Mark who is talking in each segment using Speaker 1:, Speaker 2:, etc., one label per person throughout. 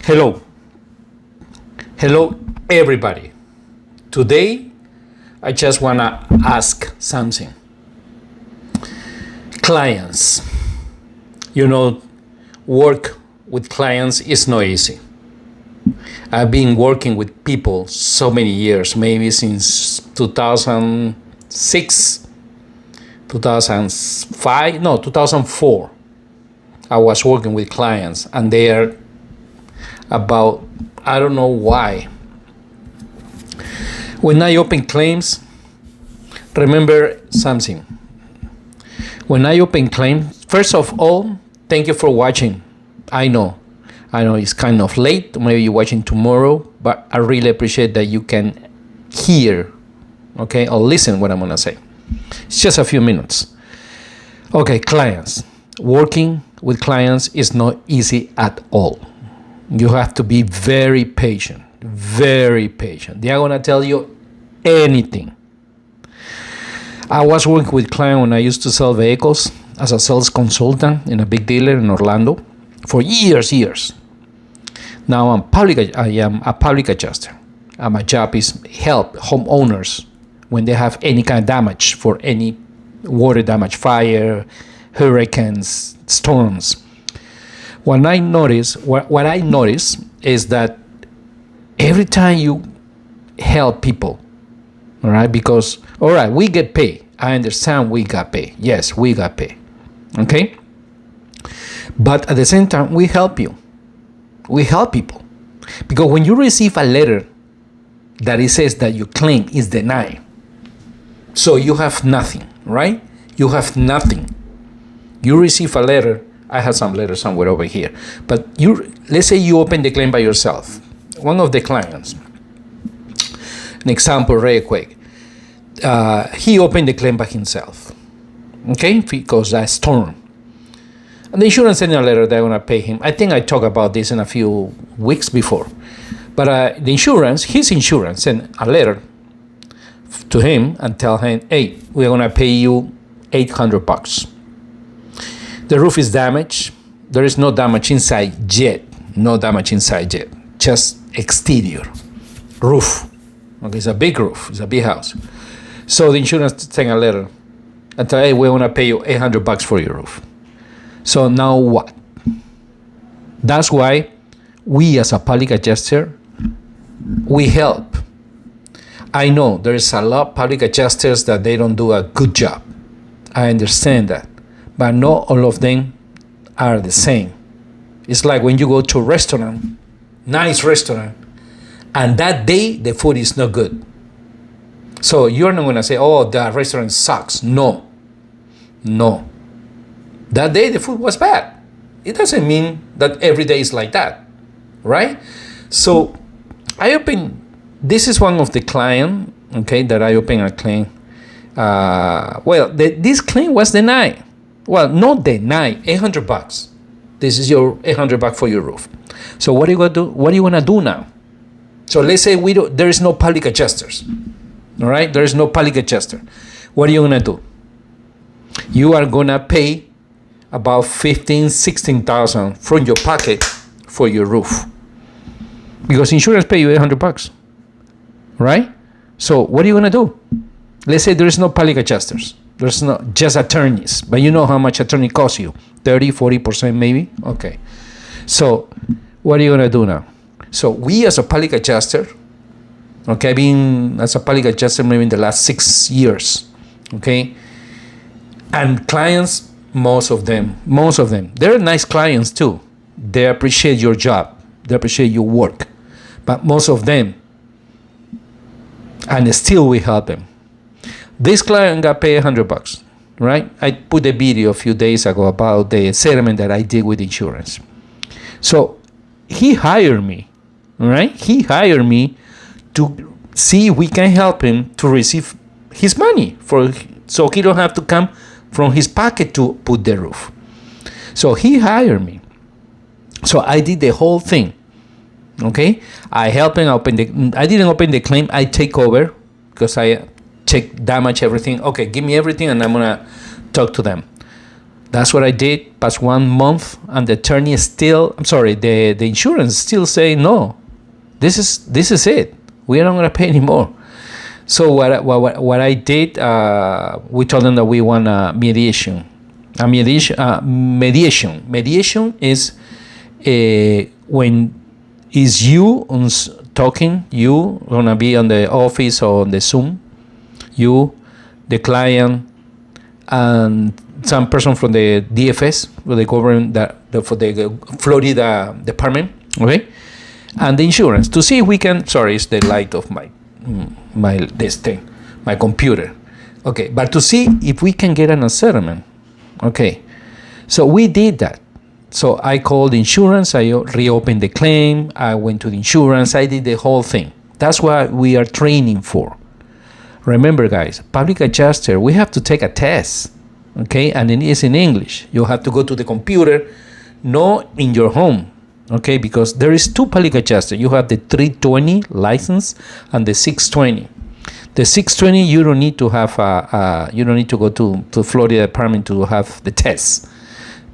Speaker 1: Hello. Hello, everybody. Today, I just want to ask something. Clients. Work with clients is not easy. I've been working with people so many years, maybe since 2006, 2005, no, 2004. I was working with clients, and they are about, I don't know why. When I open claims, remember something. When I open claims, first of all, thank you for watching. I know it's kind of late, maybe you're watching tomorrow, but I really appreciate that you can hear, okay, or listen what I'm gonna say. It's just a few minutes. Okay, clients. Working with clients is not easy at all. You have to be very patient, very patient. They are gonna tell you anything. I was working with clients when I used to sell vehicles as a sales consultant in a big dealer in Orlando for years. Now I am a public adjuster. My job is help homeowners when they have any kind of damage for any water damage, fire, hurricanes, storms. What I notice is that every time you help people, all right, because, all right, we get paid. I understand we got paid. Yes, we got paid. Okay? But at the same time, we help you. We help people. Because when you receive a letter that it says that your claim is denied, so you have nothing, right? You have nothing. You receive a letter. I have some letters somewhere over here. But let's say you open the claim by yourself. One of the clients, an example really quick. He opened the claim by himself, okay, because that storm. And the insurance sent a letter they're going to pay him. I think I talked about this in a few weeks before. But his insurance sent a letter to him and tell him, hey, we're going to pay you $800. The roof is damaged. There is no damage inside yet. Just exterior roof. Okay, it's a big roof. It's a big house. So the insurance sent a letter and tell, hey, we're going to pay you $800 for your roof. So now what? That's why we as a public adjuster, we help. I know there's a lot of public adjusters that they don't do a good job. I understand that. But not all of them are the same. It's like when you go to a restaurant, nice restaurant, and that day the food is not good. So you're not going to say, oh, the restaurant sucks. No. That day the food was bad. It doesn't mean that every day is like that, right? So this is one of the client, okay, that I opened a claim. This claim was denied. Well, not denied, $800. This is your $800 for your roof. So what are you going to do? What are you going to do now? So let's say there is no public adjusters. All right? There is no public adjuster. What are you going to do? You are going to pay about $16,000 from your pocket for your roof. Because insurance pay you $800. Right? So what are you going to do? Let's say there is no public adjusters. There's not just attorneys, but you know how much attorney costs you, 30-40% maybe. Okay, so what are you gonna do now? So we as a public adjuster, okay, being as a public adjuster maybe in the last 6 years, okay, and clients, most of them, they're nice clients too. They appreciate your job, they appreciate your work, but most of them, and still we help them. This client got paid $100, right? I put a video a few days ago about the settlement that I did with insurance. So he hired me, right? He hired me to see if we can help him to receive his money so he don't have to come from his pocket to put the roof. So he hired me. So I did the whole thing, okay? I helped him I didn't open the claim. I take over because I check damage, everything. Okay, give me everything and I'm gonna talk to them. That's what I did. Past 1 month, and the attorney is still, the insurance still saying no. This is it. We are not gonna pay anymore. So what I did, we told them that we want a mediation. Mediation is when is you talking, you gonna be on the office or on the Zoom, you, the client, and some person from the DFS, for the government, for the Florida department, okay, and the insurance, to see if we can. Sorry, it's the light of my computer. Okay, but to see if we can get an settlement. Okay, so we did that. So I called insurance, I reopened the claim, I went to the insurance, I did the whole thing. That's what we are training for. Remember, guys, public adjuster, we have to take a test, okay? And it is in English. You have to go to the computer, not in your home, okay? Because there is 2 public adjusters. You have the 320 license and the 620. The 620, you don't need to have you don't need to go to Florida department to have the test.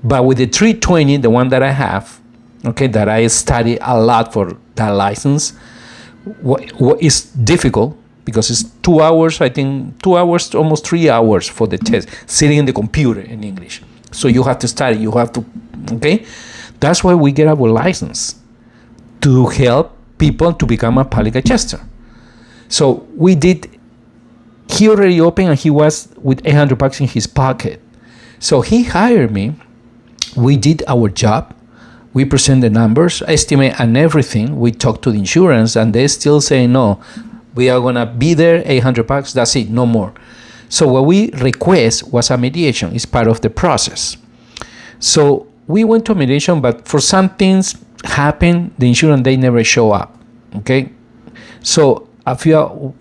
Speaker 1: But with the 320, the one that I have, okay, that I study a lot for that license, what is difficult because it's 2 hours, I think 2 hours, almost 3 hours for the test, sitting in the computer in English. So you have to study, you have to, okay? That's why we get our license, to help people to become a public adjuster. So we did, he already opened and he was with $800 in his pocket. So he hired me. We did our job. We present the numbers, estimate, and everything. We talked to the insurance, and they still say no. We are gonna be there, $800. That's it, no more. So what we request was a mediation. It's part of the process. So we went to mediation, but for some things happen, the insurance, they never show up. Okay, so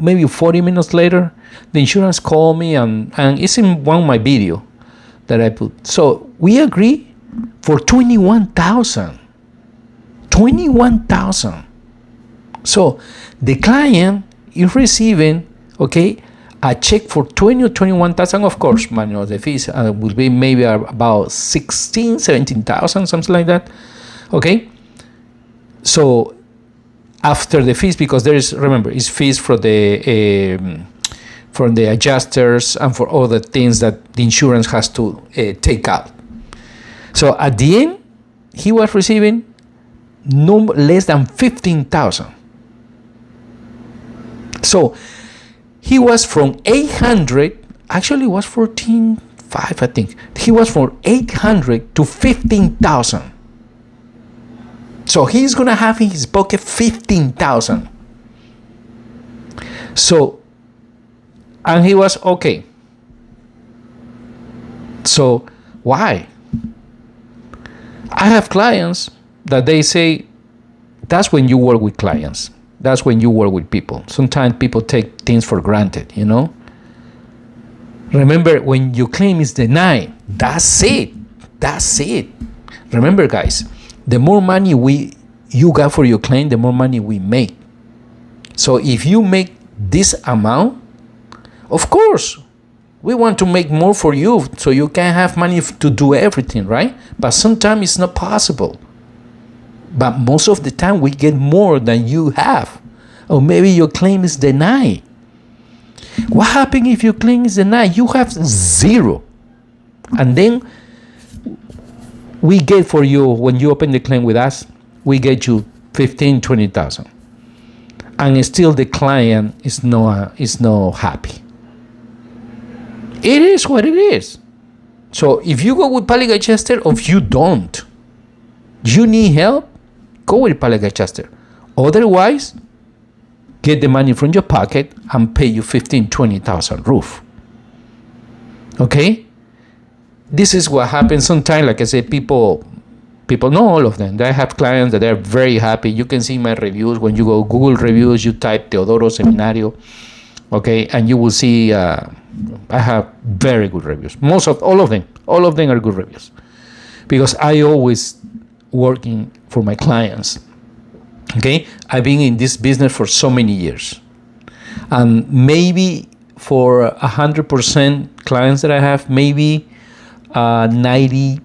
Speaker 1: maybe 40 minutes later, the insurance called me, and it's in one of my video that I put. So we agree for $21,000. $21,000. So the client is receiving, okay, a check for $20,000 or $21,000. Of course, manual the fees will be maybe about $16,000, $17,000, something like that. Okay. So after the fees, because there is, remember, it's fees for the adjusters and for all the things that the insurance has to take out. So at the end, he was receiving no less than $15,000. So he was from 800, actually it was 14,500, I think. He was from 800 to 15,000. So he's gonna have in his pocket 15,000. So, and he was okay. So why? I have clients that they say, that's when you work with clients. That's when you work with people. Sometimes people take things for granted, you know? Remember, when your claim is denied, that's it. That's it. Remember, guys, the more money you got for your claim, the more money we make. So if you make this amount, of course, we want to make more for you so you can have money to do everything, right? But sometimes it's not possible. But most of the time we get more than you have. Or maybe your claim is denied. What happens if your claim is denied? You have zero. And then we get for you, when you open the claim with us, we get you 15,000, 20,000. And still the client is not happy. It is what it is. So if you go with public adjuster, or if you don't, you need help, go with public adjuster. Otherwise, get the money from your pocket and pay you 15,000, 20,000 roof. Okay? This is what happens sometimes. Like I said, people know all of them. I have clients that are very happy. You can see my reviews. When you go Google reviews, you type Teodoro Seminario, okay, and you will see I have very good reviews. All of them are good reviews, because I always working for my clients. Okay, I've been in this business for so many years, and maybe for 100% clients that I have, maybe 90,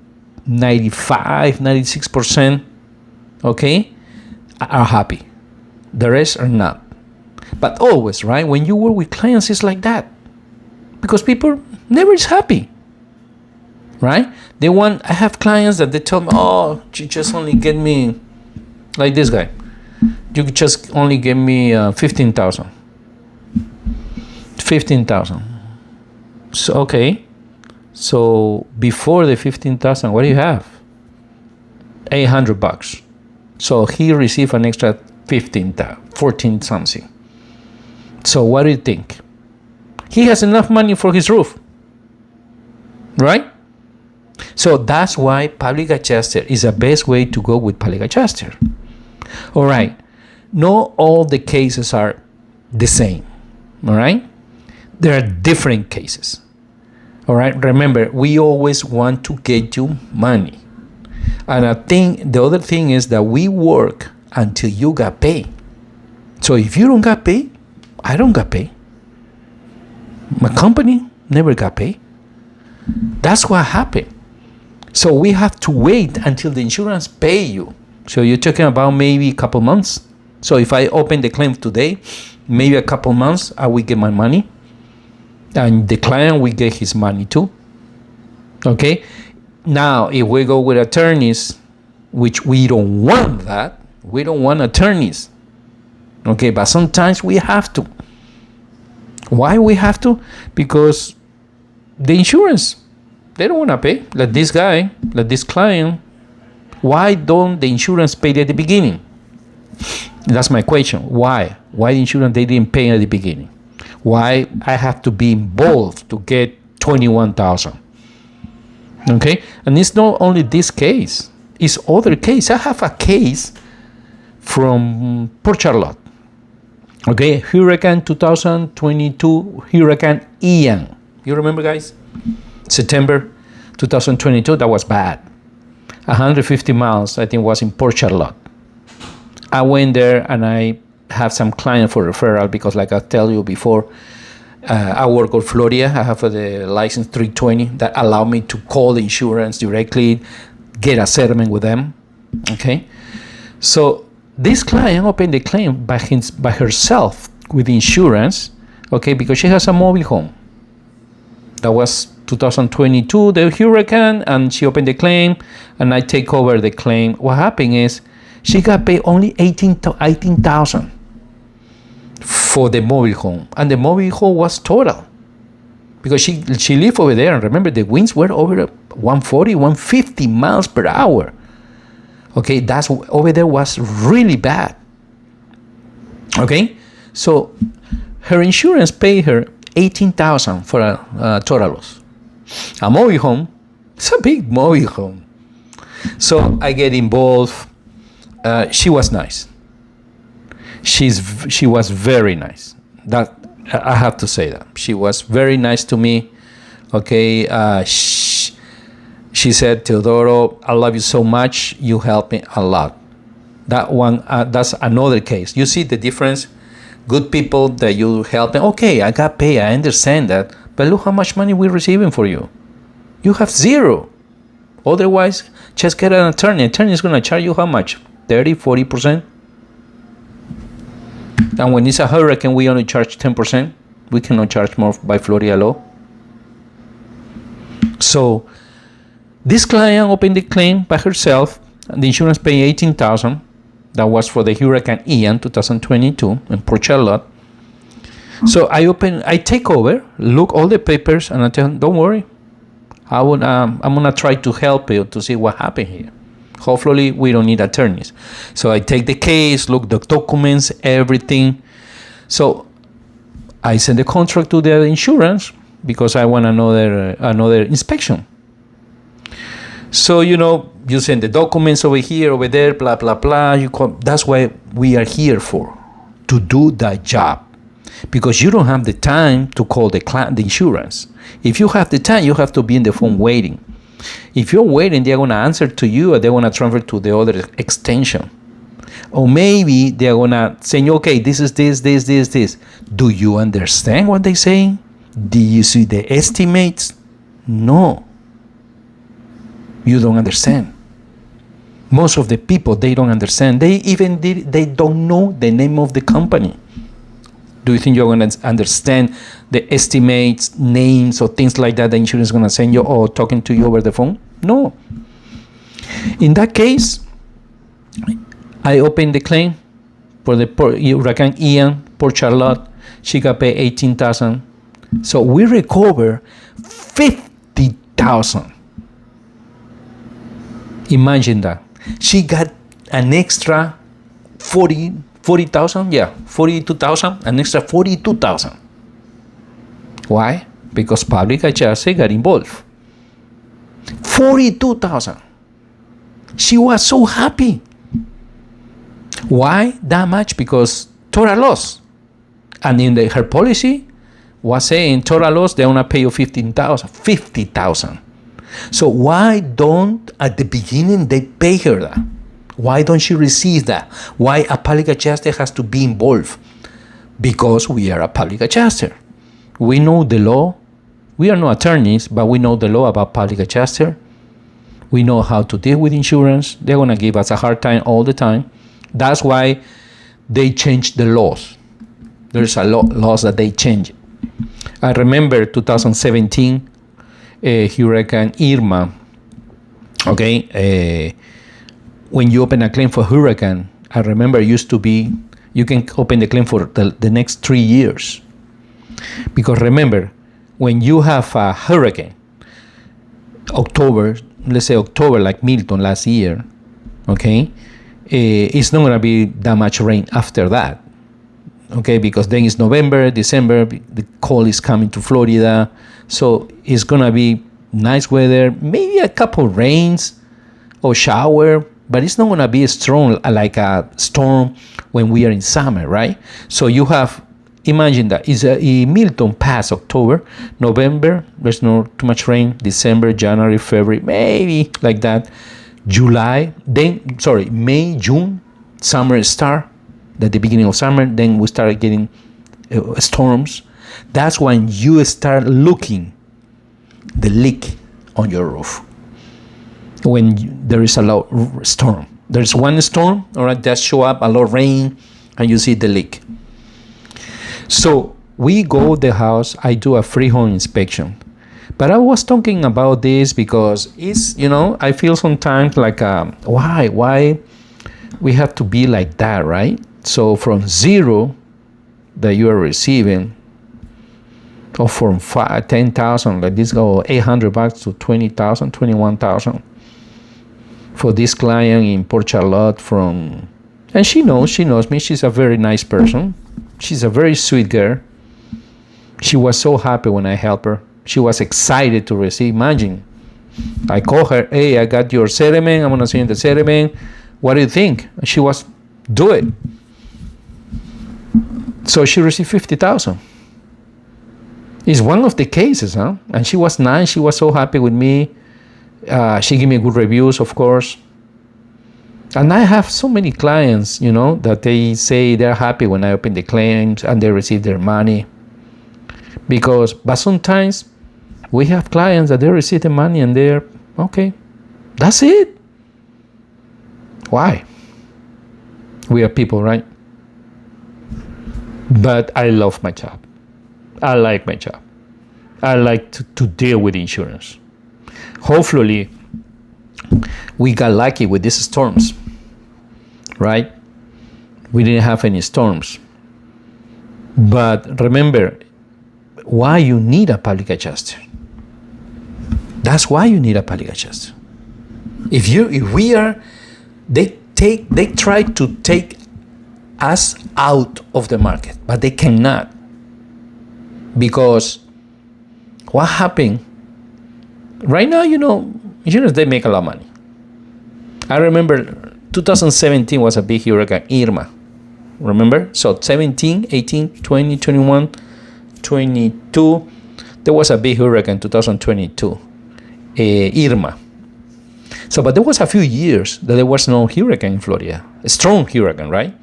Speaker 1: 95, 96%, okay, are happy. The rest are not. But always, right? When you work with clients, it's like that. Because people never is happy, right? I have clients that they tell me, oh, you just only get me, like this guy. You just only give me 15,000. 15,000. So, okay. So before the 15,000, what do you have? $800. So he received an extra 14 something. So what do you think? He has enough money for his roof, right? So that's why public adjuster is the best way to go with public adjuster. All right. Not all the cases are the same. All right. There are different cases. All right. Remember, we always want to get you money. And the other thing is that we work until you got paid. So if you don't got paid, I don't got paid. My company never got paid. That's what happened. So we have to wait until the insurance pay you. So you're talking about maybe a couple months. So if I open the claim today, maybe a couple months, I will get my money. And the client will get his money too. Okay? Now, if we go with attorneys, which we don't want that, we don't want attorneys. Okay, but sometimes we have to. Why we have to? Because the insurance, they don't want to pay. Like this guy, like this client, why don't the insurance pay at the beginning? That's my question. Why? Why the insurance they didn't pay at the beginning? Why I have to be involved to get 21,000? Okay, and it's not only this case; it's other case. I have a case from Port Charlotte. Okay, Hurricane 2022, Hurricane Ian. You remember, guys? September 2022. That was bad. 150 miles, I think, was in Port Charlotte. I went there and I have some client for referral because, like I tell you before, I work on Florida. I have the license 320 that allow me to call the insurance directly, get a settlement with them. Okay, so this client opened the claim by herself with insurance. Okay, because she has a mobile home. That was 2022, the hurricane, and she opened the claim, and I take over the claim. What happened is she got paid only $18,000 for the mobile home, and the mobile home was total because she lived over there. And remember, the winds were over 140, 150 miles per hour. Okay, that's over there was really bad. Okay, so her insurance paid her $18,000 for a total loss. A mobile home, it's a big mobile home. So I get involved. She was nice. She was very nice. That I have to say that she was very nice to me. Okay, she said, Teodoro, I love you so much. You helped me a lot. That one, that's another case. You see the difference? Good people that you help them. Okay, I got paid. I understand that. But look how much money we're receiving for you. You have zero. Otherwise, just get an attorney. Attorney is going to charge you how much? 30, 40%? And when it's a hurricane, we only charge 10%. We cannot charge more by Florida law. So this client opened the claim by herself, and the insurance paid $18,000. That was for the Hurricane Ian 2022 in Port Charlotte. So I take over, look all the papers, and I tell them, don't worry. I'm gonna try to help you to see what happened here. Hopefully we don't need attorneys. So I take the case, look the documents, everything. So I send the contract to the insurance because I want another inspection. So, you send the documents over here, over there, blah, blah, blah. That's why we are here for, to do that job. Because you don't have the time to call the insurance. If you have the time, you have to be in the phone waiting. If you're waiting, they're going to answer to you, or they're going to transfer to the other extension. Or maybe they're going to say, okay, this is this. Do you understand what they're saying? Do you see the estimates? No. You don't understand. Most of the people, they don't understand. They don't know the name of the company. Do you think you're going to understand the estimates, names, or things like that the insurance is going to send you or talking to you over the phone? No. In that case, I opened the claim for the Hurricane Ian, Port Charlotte. She got paid $18,000. So we recover $50,000. Imagine that. She got an extra 40,000, yeah, 42,000, an extra 42,000. Why? Because public adjuster got involved. 42,000. She was so happy. Why that much? Because total loss. And in her policy was saying total loss, they want to pay you 50,000. So why don't, at the beginning, they pay her that? Why don't she receive that? Why a public adjuster has to be involved? Because we are a public adjuster. We know the law. We are not attorneys, but we know the law about public adjuster. We know how to deal with insurance. They're going to give us a hard time all the time. That's why they changed the laws. There's a laws that they changed. I remember 2017, Hurricane Irma. Okay, when you open a claim for hurricane, I remember it used to be you can open the claim for the next 3 years. Because remember, when you have a hurricane, October, let's say October, like Milton last year, okay, it's not going to be that much rain after that, okay, because then it's November, December, the cold is coming to Florida, so it's going to be nice weather, maybe a couple rains or shower, but it's not going to be strong like a storm when we are in summer, right? So you have, imagine that, Milton past October, November, there's not too much rain, December, January, February, maybe like that, July, May, June, summer start, at the beginning of summer, then we start getting storms. That's when you start looking the leak on your roof. When there is a lot storm. There's one storm, all right, that show up, a lot of rain, and you see the leak. So we go to the house, I do a free home inspection. But I was talking about this because it's, I feel sometimes like, why we have to be like that, right? So from zero that you are receiving, or from 10,000, like this go $800 to 20,000, 21,000 for this client in Port Charlotte and she knows me. She's a very nice person. She's a very sweet girl. She was so happy when I helped her. She was excited to receive. Imagine, I call her, hey, I got your settlement. I'm going to send you the settlement. What do you think? And she was, do it. So she received 50,000. It's one of the cases, huh? And she was nice. She was so happy with me. She gave me good reviews, of course. And I have so many clients, that they say they're happy when I open the claims and they receive their money. But sometimes we have clients that they receive the money and they're, okay, that's it. Why? We are people, right? But I love my job. I like my job. I like to deal with insurance. Hopefully, we got lucky with these storms, right? We didn't have any storms. But remember, why you need a public adjuster. That's why you need a public adjuster. They try to take us out of the market, but they cannot. Because what happened, right now, insurance, they make a lot of money. I remember 2017 was a big hurricane, Irma. Remember? So 17, 18, 20, 21, 22. There was a big hurricane 2022, Irma. So, but there was a few years that there was no hurricane in Florida. A strong hurricane, right?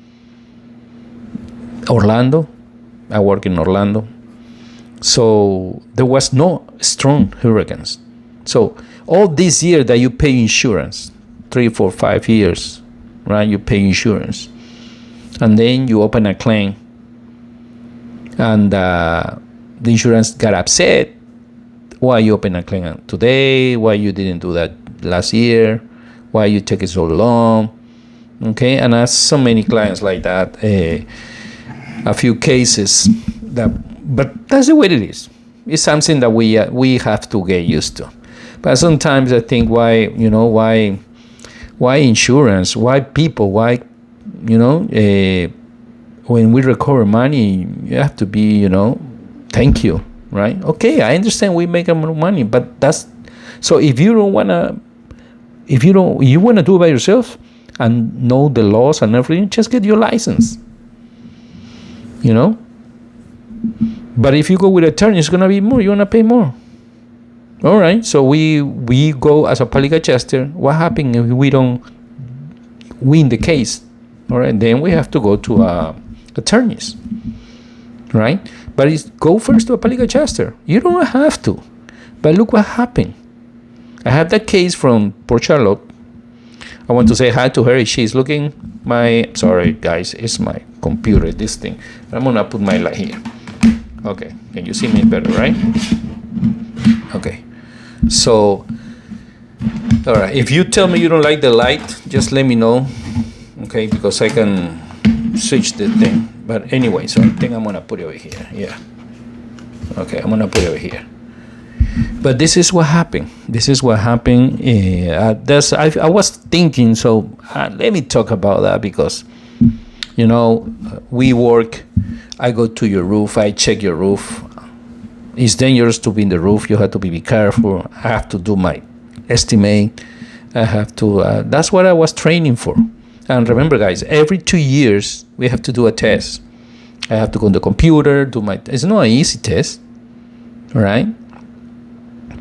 Speaker 1: Orlando. I work in Orlando. So there was no strong hurricanes. So all this year that you pay insurance, 3, 4, 5 years, right? You pay insurance, and then you open a claim, and the insurance got upset. Why you open a claim today? Why you didn't do that last year? Why you take it so long? Okay, and I have so many clients like that. A few cases that, but that's the way it is. It's something that we have to get used to. But sometimes I think, why insurance? Why people? Why, when we recover money, you have to be, thank you, right? Okay, I understand we make more money, but that's, so if you wanna do it by yourself and know the laws and everything, just get your license, But if you go with attorney, it's gonna be more. You're gonna pay more. All right. So we go as a public adjuster. What happens if we don't win the case? All right. Then we have to go to attorneys, right? But go first to a public adjuster. You don't have to. But look what happened. I have that case from Port Charlotte. I want to say hi to her. She's looking. Sorry guys, it's my computer. This thing. I'm gonna put my light here. Okay, can you see me better, right? Okay, so, all right, if you tell me you don't like the light, just let me know, okay, because I can switch the thing. But anyway, so I think I'm gonna put it over here, yeah. Okay, I'm gonna put it over here. But this is what happened. I was thinking, so let me talk about that, because, we work. I go to your roof, I check your roof. It's dangerous to be in the roof. You have to be careful. I have to do my estimate. I have to, that's what I was training for. And remember, guys, every 2 years, we have to do a test. I have to go on the computer, it's not an easy test, right?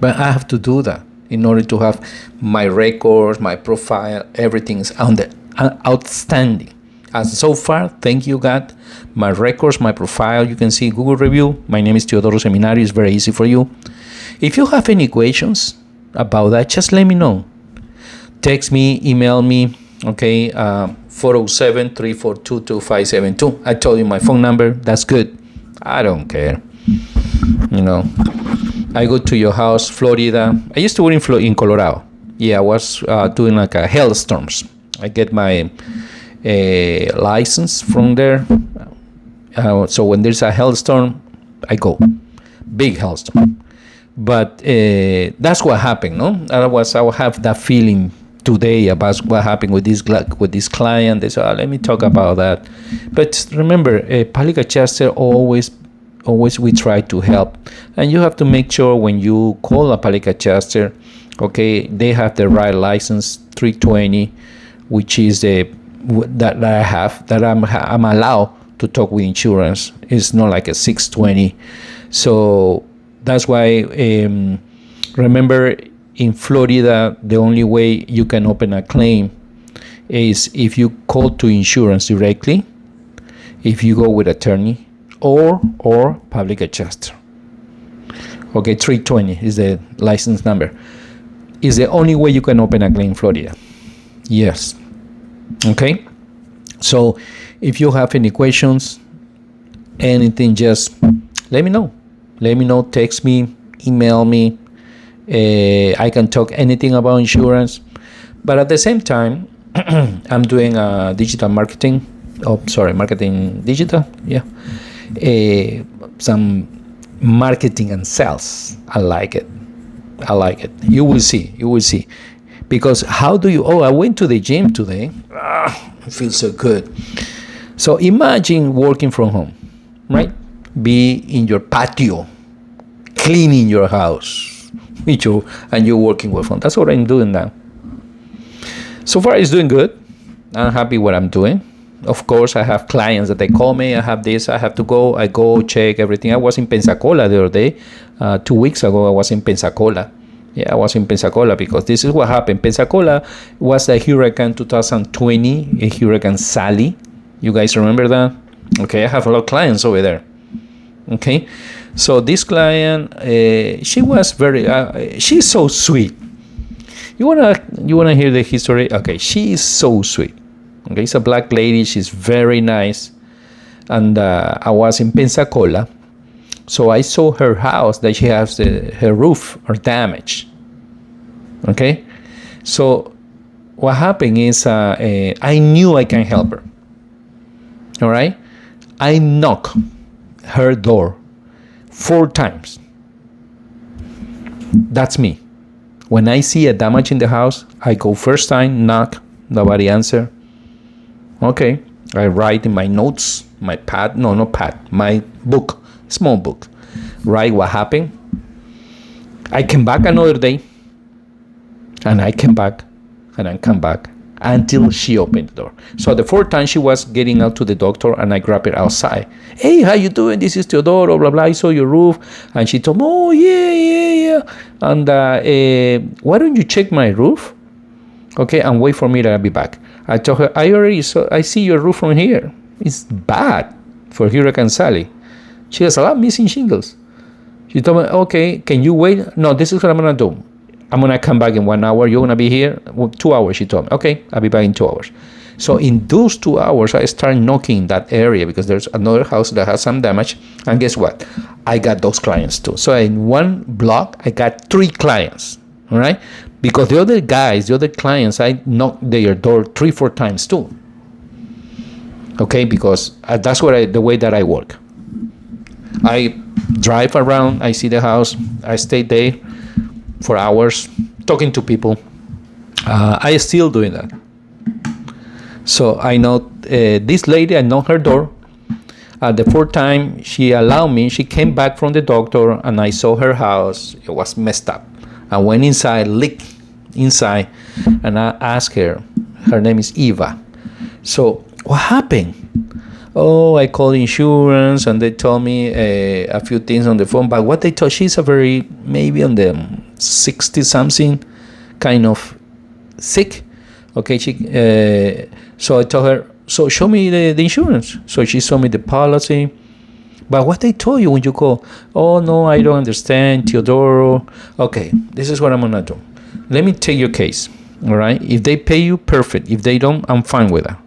Speaker 1: But I have to do that in order to have my records, my profile, everything is outstanding. As so far, thank you, God, my records, my profile, you can see Google review. My name is Teodoro Seminario. It's very easy for you. If you have any questions about that, just let me know. Text me, email me, okay, 407-342-2572. I told you my phone number. That's good. I don't care. I go to your house, Florida. I used to work in Colorado. Yeah, I was doing like a hailstorms. I get my license from there. So when there's a hailstorm, I go. Big hailstorm. But that's what happened, no? I will have that feeling today about what happened with this client. They said, let me talk about that. But remember, public adjuster always we try to help. And you have to make sure when you call a public adjuster, okay, they have the right license, 320, which is that I have, that I'm allowed to talk with insurance. It's not like a 620. So that's why, remember, in Florida, the only way you can open a claim is if you call to insurance directly, if you go with attorney, or public adjuster. Okay, 320 is the license number. Is the only way you can open a claim in Florida. Yes. Okay. So if you have any questions, anything, just let me know. Text me, email me. I can talk anything about insurance. But at the same time, I'm doing digital marketing. Marketing digital. Yeah. Some marketing and sales. I like it. You will see. Because how do you, I went to the gym today. It feels so good. So imagine working from home, right? Be in your patio, cleaning your house, and you're working with home. That's what I'm doing now. So far, it's doing good. I'm happy what I'm doing. Of course, I have clients that they call me. I have this. I have to go. I go check everything. I was in Pensacola the other day. 2 weeks ago, I was in Pensacola. Yeah, I was in Pensacola because this is what happened. Pensacola was a hurricane 2020, a Hurricane Sally. You guys remember that? Okay, I have a lot of clients over there. Okay, so this client, she was very, she's so sweet. You wanna hear the history? Okay, she is so sweet. Okay, it's a black lady. She's very nice. And I was in Pensacola, so I saw her house that she has her roof are damaged. Okay, so what happened is I knew I can help her. All right, I knock her door 4 times. That's me. When I see a damage in the house, I go first time, knock, nobody answer. Okay, I write in my notes, my pad, no, not pad, my book, small book, write what happened. I came back another day, and I came back, and I come back until she opened the door. So the 4th time she was getting out to the doctor, and I grabbed her outside. Hey, how you doing? This is Teodoro, blah, blah, I saw your roof. And she told me, oh, yeah. And why don't you check my roof? Okay, and wait for me to be back. I told her, I see your roof from here. It's bad for Hurricane Sally. She has a lot of missing shingles. She told me, okay, can you wait? No, this is what I'm going to do. I'm going to come back in 1 hour. You're going to be here? 2 hours, she told me. Okay, I'll be back in 2 hours. So in those 2 hours, I started knocking that area because there's another house that has some damage. And guess what? I got those clients too. So in one block, I got 3 clients. All right? Because the other clients, I knocked their door 3-4 times too. Okay? Because that's the way that I work. I drive around, I see the house, I stay there for hours talking to people. I still doing that. So I know this lady, I knocked her door. The 4th time she allowed me, she came back from the doctor and I saw her house. It was messed up. I went inside, looked inside, and I asked her name is Eva. So what happened? Oh, I called insurance and they told me a few things on the phone. But what they told, she's maybe on the 60 something, kind of sick. Okay, so I told her, so show me the insurance. So she showed me the policy. But what they told you when you call, oh no, I don't understand, Teodoro. Okay, this is what I'm gonna do. Let me take your case, all right? If they pay you, perfect. If they don't, I'm fine with that.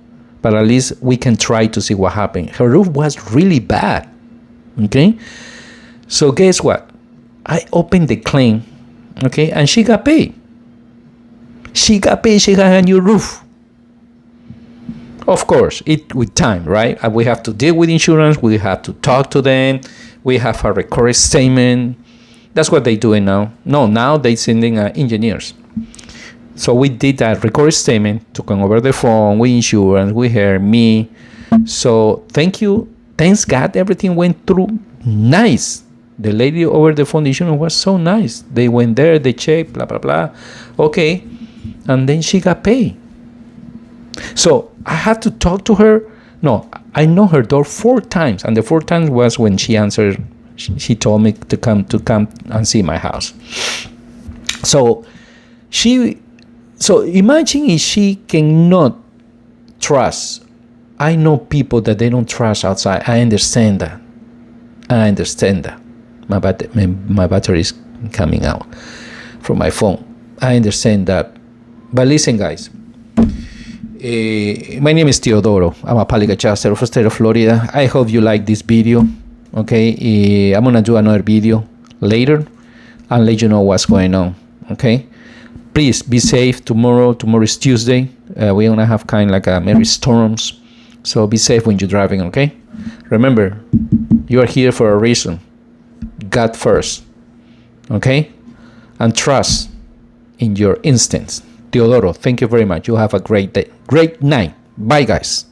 Speaker 1: But at least we can try to see what happened. Her roof was really bad, okay? So guess what? I opened the claim, okay? And she got paid. She got a new roof. Of course, with time, right? We have to deal with insurance. We have to talk to them. We have a recorded statement. That's what they're doing now. No, now they're sending engineers. So we did that recorded statement, talking over the phone, with insurance, with her, me. So thank you. Thanks God, everything went through nice. The lady over the phone, the insurance was so nice. They went there, they checked, blah, blah, blah. Okay. And then she got paid. So I had to talk to her. No, I knocked her door 4 times. And the 4th time was when she answered. She told me to come and see my house. So imagine if she cannot trust. I know people that they don't trust outside. I understand that. My battery is coming out from my phone. I understand that. But listen, guys. My name is Teodoro. I'm a Palicachaster of the state of Florida. I hope you like this video. Okay, I'm gonna do another video later and let you know what's going on. Okay, please be safe tomorrow. Tomorrow is Tuesday. We're gonna have kind of like a merry storms, so be safe when you're driving. Okay, remember, you are here for a reason. God first. Okay, and trust in your instincts. Teodoro, thank you very much. You have a great day, great night. Bye, guys.